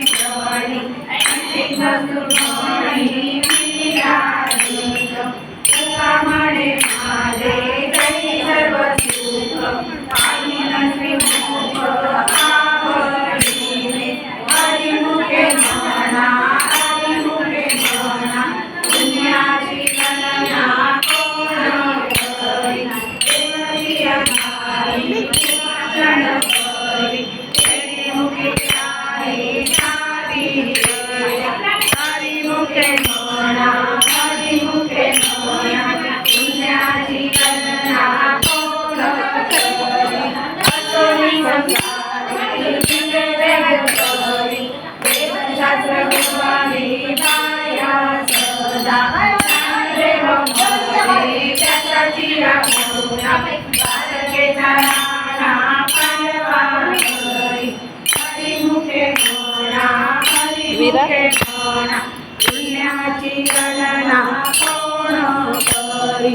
श्रवणी सुमणी विराजित तुकामणे माझे तरी सर्व सुख पाहिन श्रीमुख आवडीने हरिमुखे म्हणा पुण्याची गणना कोण करी देवची अघाई पूजन करी हरिमुखे आहे हरिमुखे म्हणा पुण्याची गणना कोण करी असोनी संसारी करी वेदशास्त्र गुरुवारी पाया सदा देव मोरे त्याची राखुना बालकेचा राणा पांडवा करी हरिमुखे म्हणा पुण्याची गणना कोण करी